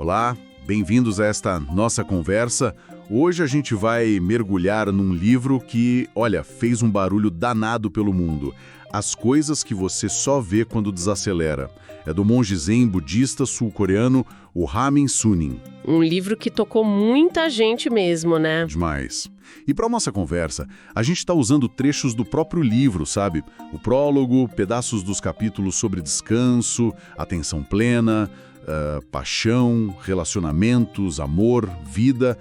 Olá, bem-vindos a esta nossa conversa. Hoje a gente vai mergulhar num livro que, olha, fez um barulho danado pelo mundo. As coisas que você só vê quando desacelera. É do monge zen budista sul-coreano, o Haemin Sunim. Um livro que tocou muita gente mesmo, né? Demais. E para nossa conversa, a gente está usando trechos do próprio livro, sabe? O prólogo, pedaços dos capítulos sobre descanso, atenção plena, paixão, relacionamentos, amor, vida,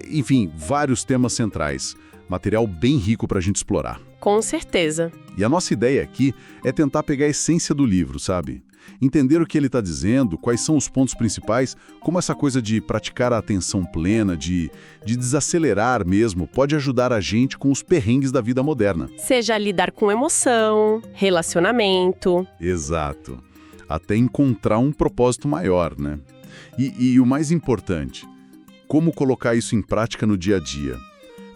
enfim, vários temas centrais. Material bem rico para a gente explorar. Com certeza. E a nossa ideia aqui é tentar pegar a essência do livro, sabe? Entender o que ele está dizendo, quais são os pontos principais, como essa coisa de praticar a atenção plena, de desacelerar mesmo, pode ajudar a gente com os perrengues da vida moderna. Seja lidar com emoção, relacionamento. Exato. Até encontrar um propósito maior, né? E o mais importante, como colocar isso em prática no dia a dia.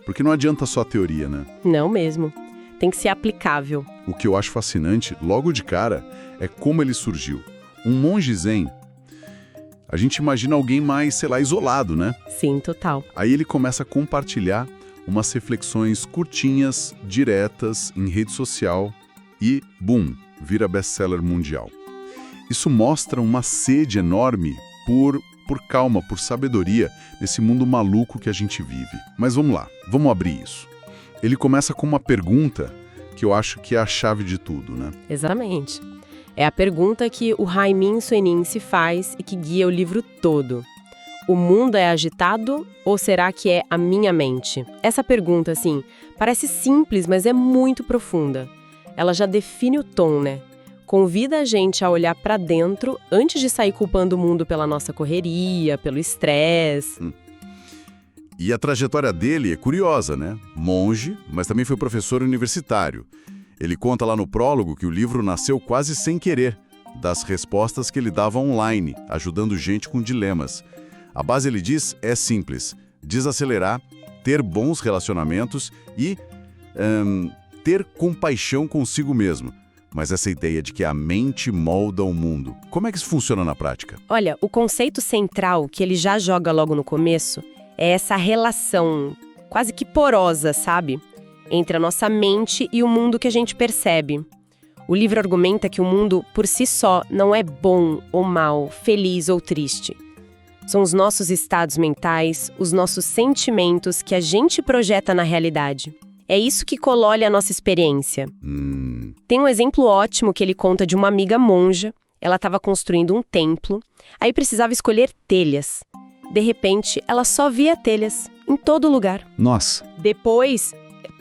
Porque não adianta só a teoria, né? Não mesmo. Tem que ser aplicável. O que eu acho fascinante, logo de cara, é como ele surgiu. Um monge zen, a gente imagina alguém mais, sei lá, isolado, né? Sim, total. Aí ele começa a compartilhar umas reflexões curtinhas, diretas, em rede social e, boom, vira best-seller mundial. Isso mostra uma sede enorme por calma, por sabedoria, nesse mundo maluco que a gente vive. Mas vamos lá, vamos abrir isso. Ele começa com uma pergunta que eu acho que é a chave de tudo, né? Exatamente. É a pergunta que o Haemin Sunim se faz e que guia o livro todo. O mundo é agitado ou será que é a minha mente? Essa pergunta, assim, parece simples, mas é muito profunda. Ela já define o tom, né? Convida a gente a olhar para dentro antes de sair culpando o mundo pela nossa correria, pelo estresse. E a trajetória dele é curiosa, né? Monge, mas também foi professor universitário. Ele conta lá no prólogo que o livro nasceu quase sem querer, das respostas que ele dava online, ajudando gente com dilemas. A base, ele diz, é simples: desacelerar, ter bons relacionamentos e ter compaixão consigo mesmo. Mas essa ideia de que a mente molda o mundo, como é que isso funciona na prática? Olha, o conceito central que ele já joga logo no começo é essa relação quase que porosa, sabe? Entre a nossa mente e o mundo que a gente percebe. O livro argumenta que o mundo, por si só, não é bom ou mal, feliz ou triste. São os nossos estados mentais, os nossos sentimentos que a gente projeta na realidade. É isso que colore a nossa experiência. Tem um exemplo ótimo que ele conta de uma amiga monja. Ela estava construindo um templo, aí precisava escolher telhas. De repente, ela só via telhas, em todo lugar. Nossa! Depois,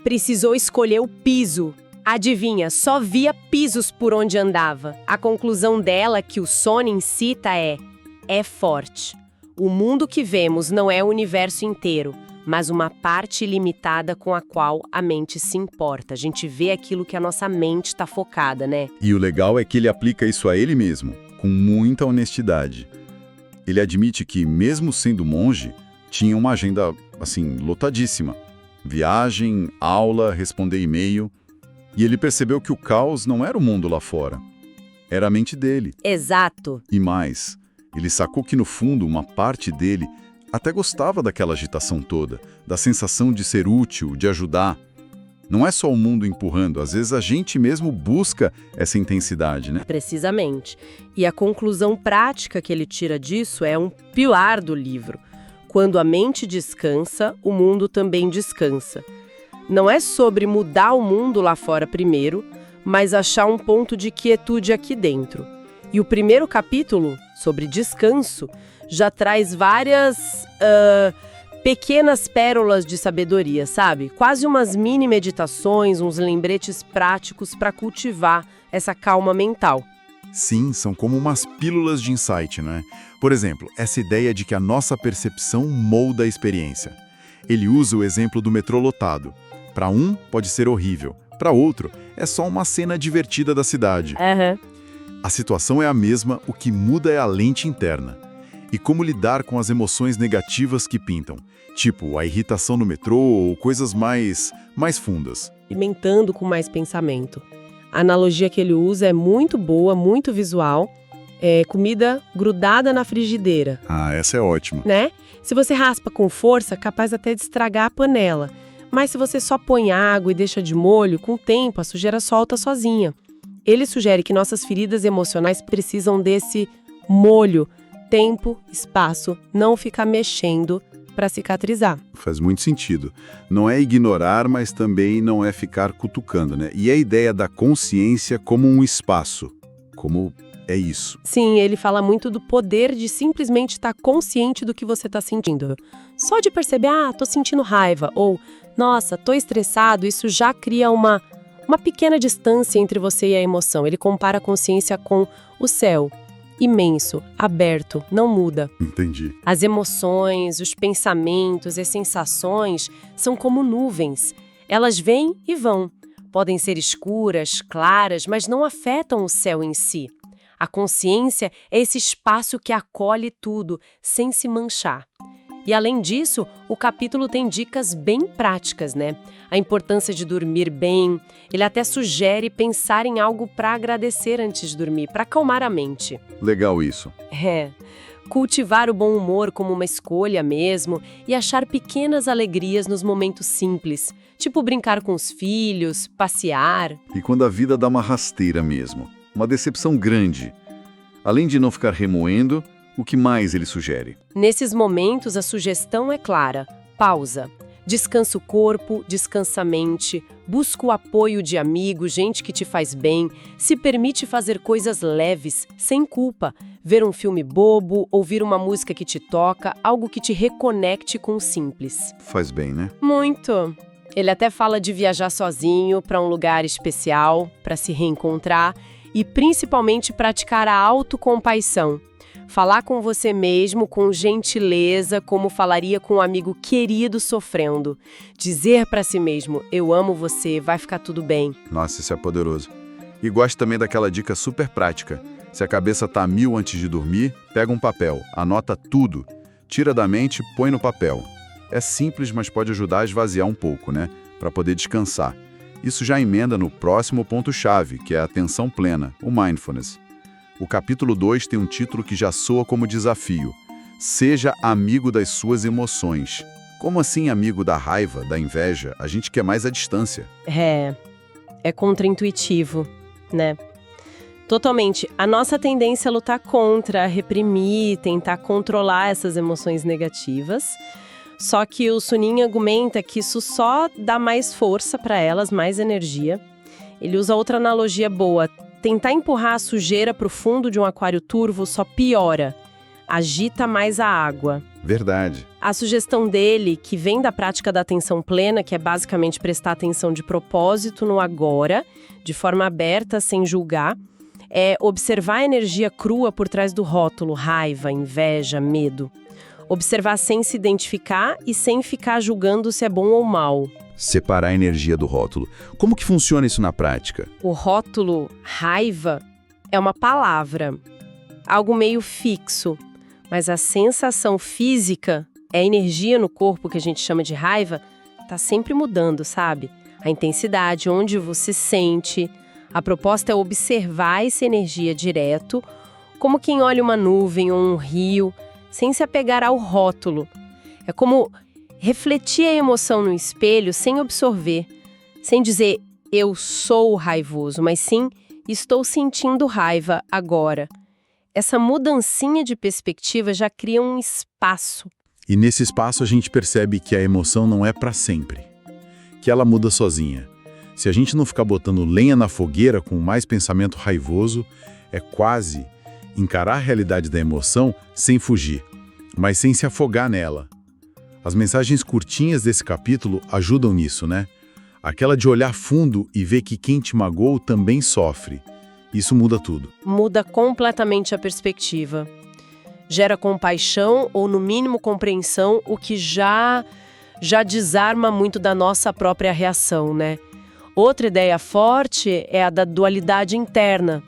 precisou escolher o piso. Adivinha, só via pisos por onde andava. A conclusão dela, que o Sunim cita, é forte. O mundo que vemos não é o universo inteiro, mas uma parte limitada com a qual a mente se importa. A gente vê aquilo que a nossa mente está focada, né? E o legal é que ele aplica isso a ele mesmo, com muita honestidade. Ele admite que, mesmo sendo monge, tinha uma agenda, assim, lotadíssima. Viagem, aula, responder e-mail. E ele percebeu que o caos não era o mundo lá fora. Era a mente dele. Exato. E mais, ele sacou que, no fundo, uma parte dele até gostava daquela agitação toda, da sensação de ser útil, de ajudar. Não é só o mundo empurrando, às vezes a gente mesmo busca essa intensidade, né? Precisamente. E a conclusão prática que ele tira disso é um pilar do livro. Quando a mente descansa, o mundo também descansa. Não é sobre mudar o mundo lá fora primeiro, mas achar um ponto de quietude aqui dentro. E o primeiro capítulo, sobre descanso, já traz várias pequenas pérolas de sabedoria, sabe? Quase umas mini meditações, uns lembretes práticos para cultivar essa calma mental. Sim, são como umas pílulas de insight, né? Por exemplo, essa ideia de que a nossa percepção molda a experiência. Ele usa o exemplo do metrô lotado. Para um, pode ser horrível. Para outro, é só uma cena divertida da cidade. A situação é a mesma, o que muda é a lente interna. E como lidar com as emoções negativas que pintam, tipo a irritação no metrô ou coisas mais fundas. Pimentando com mais pensamento. A analogia que ele usa é muito boa, muito visual, Comida grudada na frigideira, Ah, essa é ótima. né? Se você raspa com força, capaz até de estragar a panela. Mas se você só põe água e deixa de molho, com o tempo a sujeira solta sozinha. Ele sugere que nossas feridas emocionais precisam desse molho, tempo, espaço, não ficar mexendo para cicatrizar. Faz muito sentido. Não é ignorar, mas também não é ficar cutucando, né? E a ideia da consciência como um espaço, como é isso. Sim, ele fala muito do poder de simplesmente estar consciente do que você está sentindo. Só de perceber, tô sentindo raiva, ou, nossa, tô estressado, isso já cria uma pequena distância entre você e a emoção. Ele compara a consciência com o céu. Imenso, aberto, não muda. Entendi. As emoções, os pensamentos, as sensações são como nuvens. Elas vêm e vão. Podem ser escuras, claras, mas não afetam o céu em si. A consciência é esse espaço que acolhe tudo, sem se manchar. E além disso, o capítulo tem dicas bem práticas, né? A importância de dormir bem. Ele até sugere pensar em algo para agradecer antes de dormir, para acalmar a mente. Legal isso. Cultivar o bom humor como uma escolha mesmo e achar pequenas alegrias nos momentos simples, tipo brincar com os filhos, passear. E quando a vida dá uma rasteira mesmo, uma decepção grande, além de não ficar remoendo, o que mais ele sugere? Nesses momentos, a sugestão é clara: pausa. Descansa o corpo, descansa a mente, busca o apoio de amigos, gente que te faz bem, se permite fazer coisas leves, sem culpa, ver um filme bobo, ouvir uma música que te toca, algo que te reconecte com o simples. Faz bem, né? Muito. Ele até fala de viajar sozinho para um lugar especial, para se reencontrar e principalmente praticar a autocompaixão. Falar com você mesmo com gentileza, como falaria com um amigo querido sofrendo. Dizer para si mesmo, eu amo você, vai ficar tudo bem. Nossa, isso é poderoso. E gosto também daquela dica super prática. Se a cabeça tá a mil antes de dormir, pega um papel, anota tudo, tira da mente, põe no papel. É simples, mas pode ajudar a esvaziar um pouco, né? Para poder descansar. Isso já emenda no próximo ponto-chave, que é a atenção plena, o mindfulness. O capítulo 2 tem um título que já soa como desafio. Seja amigo das suas emoções. Como assim amigo da raiva, da inveja? A gente quer mais a distância. É contraintuitivo, né? Totalmente. A nossa tendência é lutar contra, reprimir, tentar controlar essas emoções negativas. Só que o Sunim argumenta que isso só dá mais força para elas, mais energia. Ele usa outra analogia boa. Tentar empurrar a sujeira para o fundo de um aquário turvo só piora. Agita mais a água. Verdade. A sugestão dele, que vem da prática da atenção plena, que é basicamente prestar atenção de propósito no agora, de forma aberta, sem julgar, é observar a energia crua por trás do rótulo, raiva, inveja, medo. Observar sem se identificar e sem ficar julgando se é bom ou mal. Separar a energia do rótulo. Como que funciona isso na prática? O rótulo raiva é uma palavra, algo meio fixo, mas a sensação física, a energia no corpo que a gente chama de raiva, tá sempre mudando, sabe? A intensidade, onde você sente. A proposta é observar essa energia direto, como quem olha uma nuvem ou um rio, sem se apegar ao rótulo. É como refletir a emoção no espelho sem absorver, sem dizer eu sou raivoso, mas sim estou sentindo raiva agora. Essa mudancinha de perspectiva já cria um espaço. E nesse espaço a gente percebe que a emoção não é para sempre, que ela muda sozinha. Se a gente não ficar botando lenha na fogueira com mais pensamento raivoso, é quase encarar a realidade da emoção sem fugir, mas sem se afogar nela. As mensagens curtinhas desse capítulo ajudam nisso, né? Aquela de olhar fundo e ver que quem te magoou também sofre. Isso muda tudo. Muda completamente a perspectiva. Gera compaixão ou, no mínimo, compreensão, o que já desarma muito da nossa própria reação, né? Outra ideia forte é a da dualidade interna.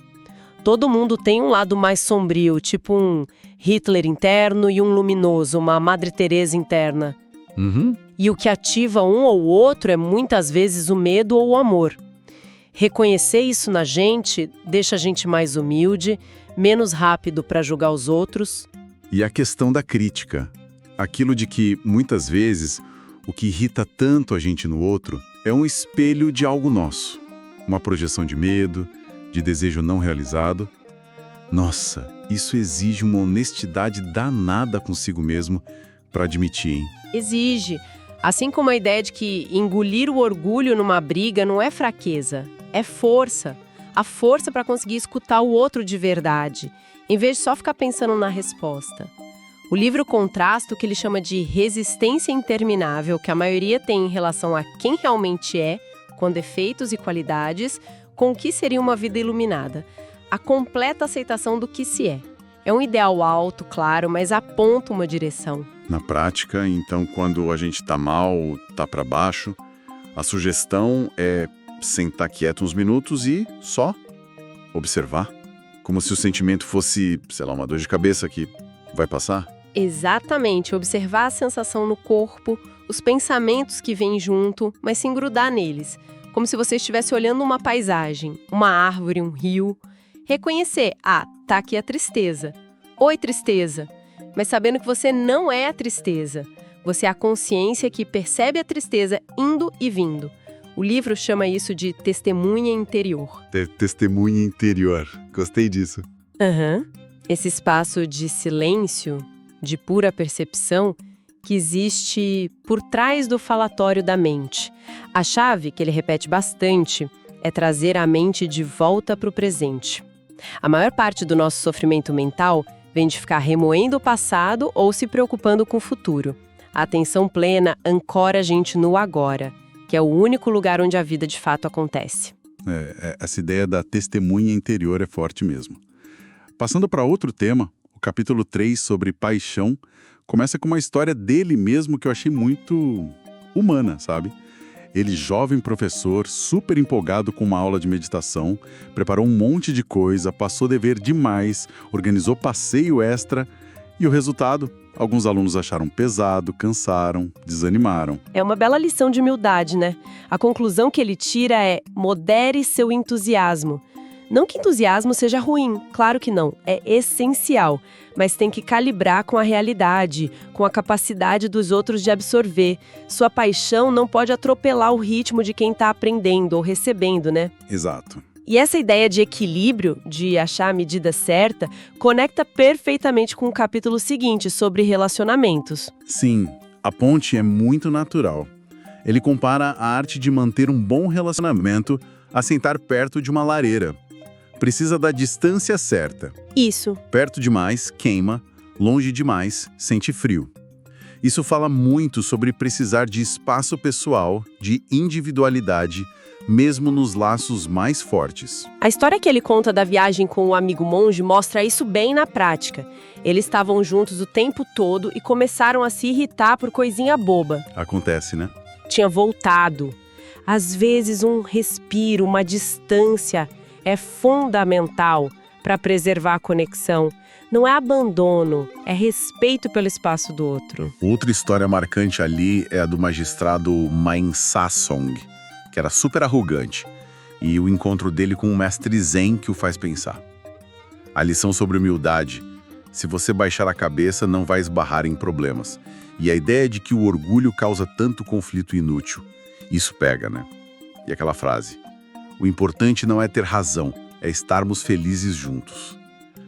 Todo mundo tem um lado mais sombrio, tipo um Hitler interno e um luminoso, uma Madre Teresa interna. E o que ativa um ou outro é muitas vezes o medo ou o amor. Reconhecer isso na gente deixa a gente mais humilde, menos rápido para julgar os outros. E a questão da crítica. Aquilo de que, muitas vezes, o que irrita tanto a gente no outro é um espelho de algo nosso. Uma projeção de medo, de desejo não realizado. Nossa, isso exige uma honestidade danada consigo mesmo para admitir, hein? Exige. Assim como a ideia de que engolir o orgulho numa briga não é fraqueza, é força. A força para conseguir escutar o outro de verdade, em vez de só ficar pensando na resposta. O livro contrasta o que ele chama de resistência interminável que a maioria tem em relação a quem realmente é, com defeitos e qualidades, com o que seria uma vida iluminada. A completa aceitação do que se é. É um ideal alto, claro, mas aponta uma direção. Na prática, então, quando a gente tá mal, tá para baixo, a sugestão é sentar quieto uns minutos e só observar. Como se o sentimento fosse, sei lá, uma dor de cabeça que vai passar. Exatamente, observar a sensação no corpo, os pensamentos que vêm junto, mas sem grudar neles. Como se você estivesse olhando uma paisagem, uma árvore, um rio. Reconhecer, tá aqui a tristeza. Oi, tristeza. Mas sabendo que você não é a tristeza. Você é a consciência que percebe a tristeza indo e vindo. O livro chama isso de testemunha interior. Testemunha interior. Gostei disso. Esse espaço de silêncio, de pura percepção, que existe por trás do falatório da mente. A chave, que ele repete bastante, é trazer a mente de volta para o presente. A maior parte do nosso sofrimento mental vem de ficar remoendo o passado ou se preocupando com o futuro. A atenção plena ancora a gente no agora, que é o único lugar onde a vida de fato acontece. Essa ideia da testemunha interior é forte mesmo. Passando para outro tema, o capítulo 3 sobre paixão começa com uma história dele mesmo que eu achei muito humana, sabe? Ele, jovem professor, super empolgado com uma aula de meditação, preparou um monte de coisa, passou dever demais, organizou passeio extra e o resultado? Alguns alunos acharam pesado, cansaram, desanimaram. É uma bela lição de humildade, né? A conclusão que ele tira é: modere seu entusiasmo. Não que entusiasmo seja ruim, claro que não, é essencial, mas tem que calibrar com a realidade, com a capacidade dos outros de absorver. Sua paixão não pode atropelar o ritmo de quem está aprendendo ou recebendo, né? Exato. E essa ideia de equilíbrio, de achar a medida certa, conecta perfeitamente com o capítulo seguinte sobre relacionamentos. Sim, a ponte é muito natural. Ele compara a arte de manter um bom relacionamento a sentar perto de uma lareira. Precisa da distância certa. Isso. Perto demais, queima. Longe demais, sente frio. Isso fala muito sobre precisar de espaço pessoal, de individualidade, mesmo nos laços mais fortes. A história que ele conta da viagem com o amigo monge mostra isso bem na prática. Eles estavam juntos o tempo todo e começaram a se irritar por coisinha boba. Acontece, né? Tinha voltado. Às vezes um respiro, uma distância é fundamental para preservar a conexão. Não é abandono, é respeito pelo espaço do outro. Outra história marcante ali é a do magistrado Main Sasong, que era super arrogante, e o encontro dele com um mestre zen que o faz pensar. A lição sobre humildade: se você baixar a cabeça, não vai esbarrar em problemas. E a ideia de que o orgulho causa tanto conflito inútil. Isso pega, né? E aquela frase: o importante não é ter razão, é estarmos felizes juntos.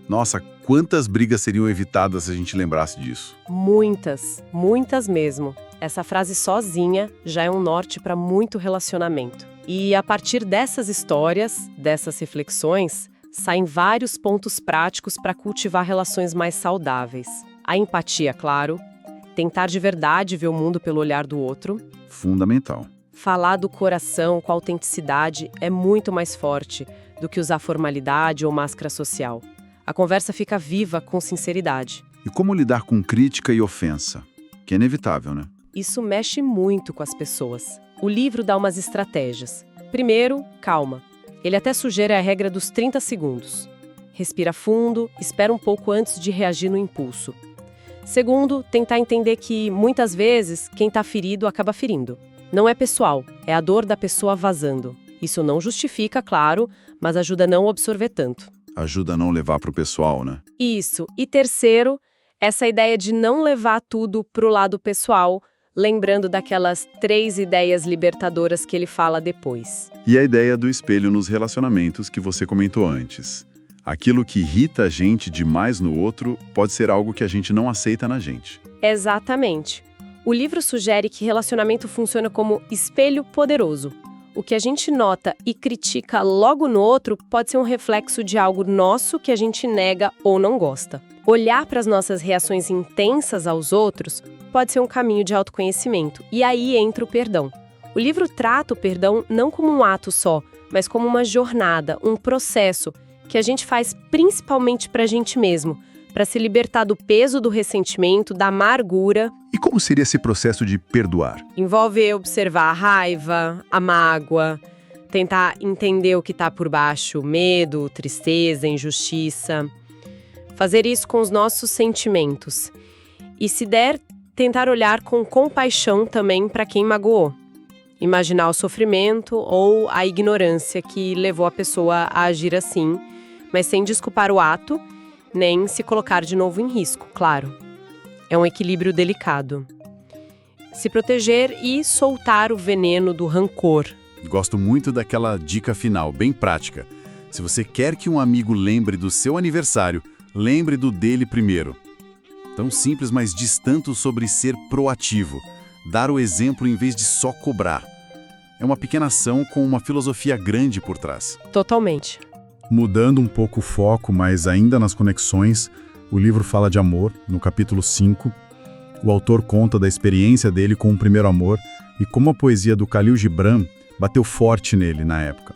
Nossa, quantas brigas seriam evitadas se a gente lembrasse disso? Muitas, muitas mesmo. Essa frase sozinha já é um norte para muito relacionamento. E a partir dessas histórias, dessas reflexões, saem vários pontos práticos para cultivar relações mais saudáveis. A empatia, claro. Tentar de verdade ver o mundo pelo olhar do outro. Fundamental. Falar do coração com autenticidade é muito mais forte do que usar formalidade ou máscara social. A conversa fica viva com sinceridade. E como lidar com crítica e ofensa? Que é inevitável, né? Isso mexe muito com as pessoas. O livro dá umas estratégias. Primeiro, calma. Ele até sugere a regra dos 30 segundos. Respira fundo, espera um pouco antes de reagir no impulso. Segundo, tentar entender que, muitas vezes, quem está ferido acaba ferindo. Não é pessoal, é a dor da pessoa vazando. Isso não justifica, claro, mas ajuda a não absorver tanto. Ajuda a não levar para o pessoal, né? Isso. E terceiro, essa ideia de não levar tudo pro lado pessoal, lembrando daquelas 3 ideias libertadoras que ele fala depois. E a ideia do espelho nos relacionamentos que você comentou antes. Aquilo que irrita a gente demais no outro pode ser algo que a gente não aceita na gente. Exatamente. O livro sugere que relacionamento funciona como espelho poderoso. O que a gente nota e critica logo no outro pode ser um reflexo de algo nosso que a gente nega ou não gosta. Olhar para as nossas reações intensas aos outros pode ser um caminho de autoconhecimento, e aí entra o perdão. O livro trata o perdão não como um ato só, mas como uma jornada, um processo que a gente faz principalmente para a gente mesmo, para se libertar do peso do ressentimento, da amargura. E como seria esse processo de perdoar? Envolve observar a raiva, a mágoa, tentar entender o que está por baixo, medo, tristeza, injustiça. Fazer isso com os nossos sentimentos. E se der, tentar olhar com compaixão também para quem magoou. Imaginar o sofrimento ou a ignorância que levou a pessoa a agir assim, mas sem desculpar o ato, nem se colocar de novo em risco, claro. É um equilíbrio delicado. Se proteger e soltar o veneno do rancor. Gosto muito daquela dica final, bem prática. Se você quer que um amigo lembre do seu aniversário, lembre do dele primeiro. Tão simples, mas diz tanto sobre ser proativo. Dar o exemplo em vez de só cobrar. É uma pequena ação com uma filosofia grande por trás. Totalmente. Mudando um pouco o foco, mas ainda nas conexões, o livro fala de amor, no capítulo 5. O autor conta da experiência dele com o primeiro amor e como a poesia do Khalil Gibran bateu forte nele na época.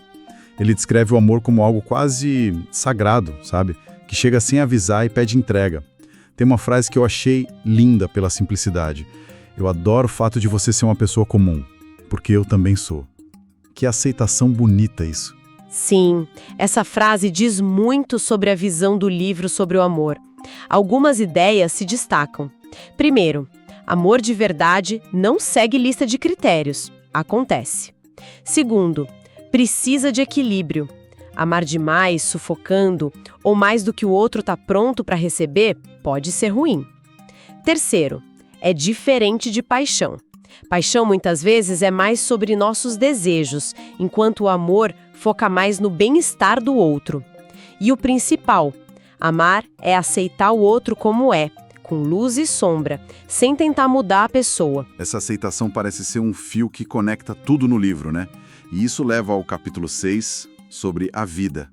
Ele descreve o amor como algo quase sagrado, sabe? Que chega sem avisar e pede entrega. Tem uma frase que eu achei linda pela simplicidade. Eu adoro o fato de você ser uma pessoa comum, porque eu também sou. Que aceitação bonita isso. Sim, essa frase diz muito sobre a visão do livro sobre o amor. Algumas ideias se destacam. Primeiro, amor de verdade não segue lista de critérios. Acontece. Segundo, precisa de equilíbrio. Amar demais, sufocando, ou mais do que o outro está pronto para receber, pode ser ruim. Terceiro, é diferente de paixão. Paixão, muitas vezes, é mais sobre nossos desejos, enquanto o amor foca mais no bem-estar do outro. E o principal, amar é aceitar o outro como é, com luz e sombra, sem tentar mudar a pessoa. Essa aceitação parece ser um fio que conecta tudo no livro, né? E isso leva ao capítulo 6, sobre a vida.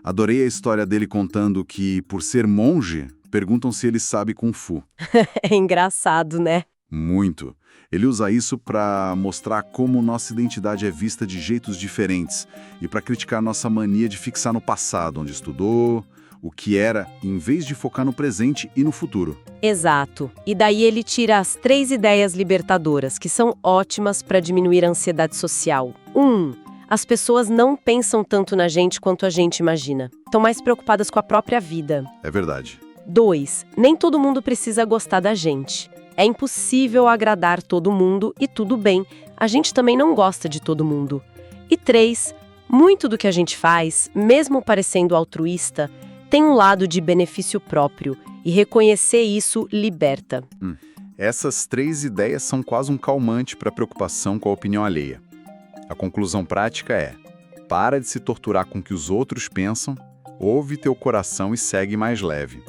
Adorei a história dele contando que, por ser monge, perguntam se ele sabe Kung Fu. É engraçado, né? Muito. Ele usa isso para mostrar como nossa identidade é vista de jeitos diferentes e para criticar nossa mania de fixar no passado, onde estudou, o que era, em vez de focar no presente e no futuro. Exato. E daí ele tira as 3 ideias libertadoras, que são ótimas para diminuir a ansiedade social. 1. As pessoas não pensam tanto na gente quanto a gente imagina. Estão mais preocupadas com a própria vida. É verdade. 2. Nem todo mundo precisa gostar da gente. É impossível agradar todo mundo e tudo bem, a gente também não gosta de todo mundo. E 3. Muito do que a gente faz, mesmo parecendo altruísta, tem um lado de benefício próprio, e reconhecer isso liberta. Essas 3 ideias são quase um calmante para a preocupação com a opinião alheia. A conclusão prática é: para de se torturar com o que os outros pensam, ouve teu coração e segue mais leve.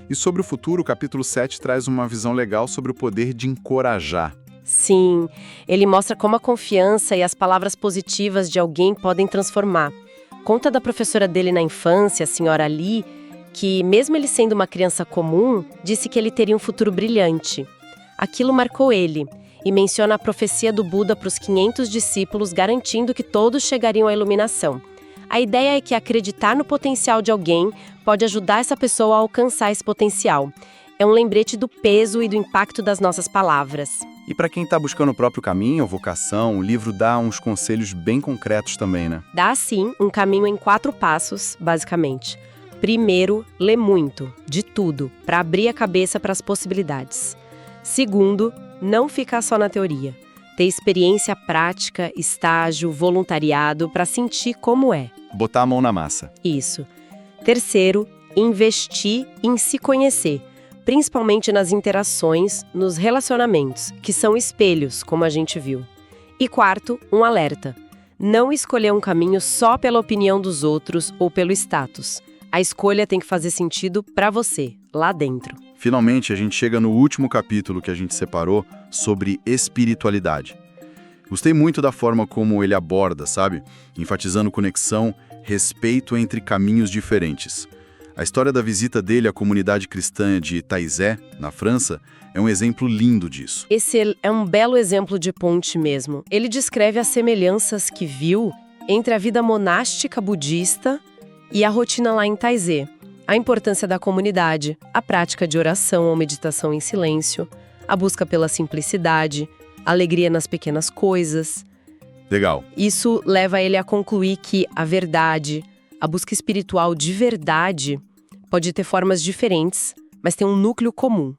E sobre o futuro, o capítulo 7 traz uma visão legal sobre o poder de encorajar. Sim, ele mostra como a confiança e as palavras positivas de alguém podem transformar. Conta da professora dele na infância, a senhora Lee, que, mesmo ele sendo uma criança comum, disse que ele teria um futuro brilhante. Aquilo marcou ele, e menciona a profecia do Buda para os 500 discípulos, garantindo que todos chegariam à iluminação. A ideia é que acreditar no potencial de alguém pode ajudar essa pessoa a alcançar esse potencial. É um lembrete do peso e do impacto das nossas palavras. E para quem está buscando o próprio caminho ou vocação, o livro dá uns conselhos bem concretos também, né? Dá, sim, um caminho em 4 passos, basicamente. Primeiro, lê muito, de tudo, para abrir a cabeça para as possibilidades. Segundo, não ficar só na teoria. Ter experiência prática, estágio, voluntariado, para sentir como é. Botar a mão na massa. Isso. Terceiro, investir em se conhecer, principalmente nas interações, nos relacionamentos, que são espelhos, como a gente viu. E quarto, um alerta. Não escolher um caminho só pela opinião dos outros ou pelo status. A escolha tem que fazer sentido para você, lá dentro. Finalmente, a gente chega no último capítulo que a gente separou sobre espiritualidade. Gostei muito da forma como ele aborda, sabe? Enfatizando conexão, respeito entre caminhos diferentes. A história da visita dele à comunidade cristã de Taizé, na França, é um exemplo lindo disso. Esse é um belo exemplo de ponte mesmo. Ele descreve as semelhanças que viu entre a vida monástica budista e a rotina lá em Taizé. A importância da comunidade, a prática de oração ou meditação em silêncio, a busca pela simplicidade, a alegria nas pequenas coisas. Legal. Isso leva ele a concluir que a verdade, a busca espiritual de verdade, pode ter formas diferentes, mas tem um núcleo comum,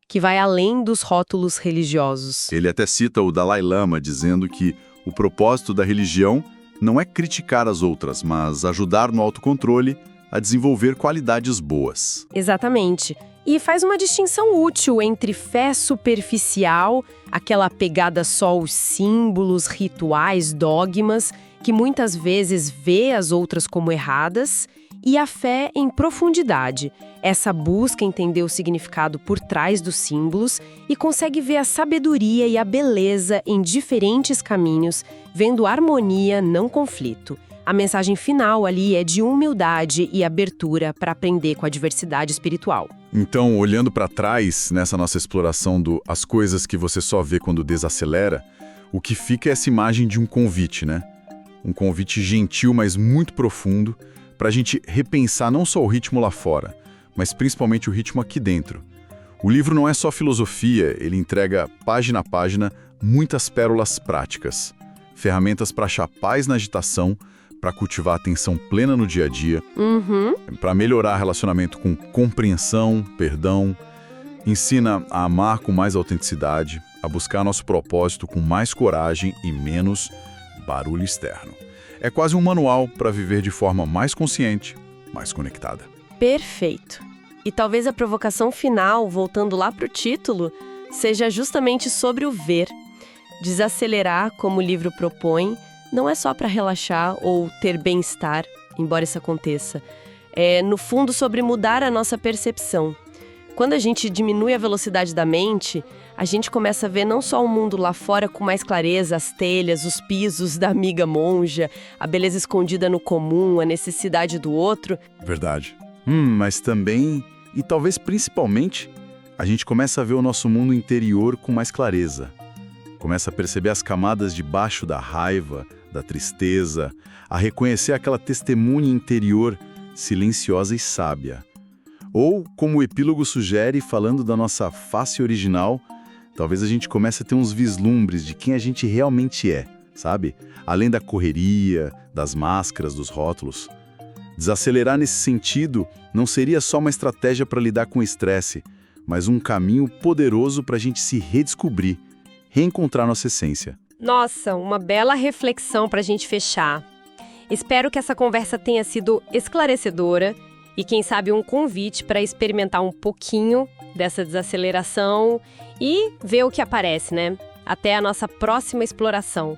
que vai além dos rótulos religiosos. Ele até cita o Dalai Lama dizendo que o propósito da religião não é criticar as outras, mas ajudar no autocontrole a desenvolver qualidades boas. Exatamente. E faz uma distinção útil entre fé superficial, aquela pegada só aos símbolos, rituais, dogmas, que muitas vezes vê as outras como erradas, e a fé em profundidade, essa busca entender o significado por trás dos símbolos e consegue ver a sabedoria e a beleza em diferentes caminhos, vendo harmonia, não conflito. A mensagem final ali é de humildade e abertura para aprender com a diversidade espiritual. Então, olhando para trás, nessa nossa exploração as coisas que você só vê quando desacelera, o que fica é essa imagem de um convite, né? Um convite gentil, mas muito profundo, para a gente repensar não só o ritmo lá fora, mas principalmente o ritmo aqui dentro. O livro não é só filosofia, ele entrega, página a página, muitas pérolas práticas. Ferramentas para achar paz na agitação, para cultivar a atenção plena no dia a dia, para melhorar relacionamento com compreensão, perdão, ensina a amar com mais autenticidade, a buscar nosso propósito com mais coragem e menos barulho externo. É quase um manual para viver de forma mais consciente, mais conectada. Perfeito. E talvez a provocação final, voltando lá para o título, seja justamente sobre o ver. Desacelerar, como o livro propõe, não é só para relaxar ou ter bem-estar, embora isso aconteça. É, no fundo, sobre mudar a nossa percepção. Quando a gente diminui a velocidade da mente, a gente começa a ver não só o mundo lá fora com mais clareza, as telhas, os pisos da amiga monja, a beleza escondida no comum, a necessidade do outro. Verdade. Mas também, e talvez principalmente, a gente começa a ver o nosso mundo interior com mais clareza. Começa a perceber as camadas debaixo da raiva, da tristeza, a reconhecer aquela testemunha interior silenciosa e sábia. Ou, como o epílogo sugere, falando da nossa face original, talvez a gente comece a ter uns vislumbres de quem a gente realmente é, sabe? Além da correria, das máscaras, dos rótulos. Desacelerar nesse sentido não seria só uma estratégia para lidar com o estresse, mas um caminho poderoso para a gente se redescobrir, reencontrar nossa essência. Nossa, uma bela reflexão para a gente fechar. Espero que essa conversa tenha sido esclarecedora e, quem sabe, um convite para experimentar um pouquinho dessa desaceleração e ver o que aparece, né? Até a nossa próxima exploração.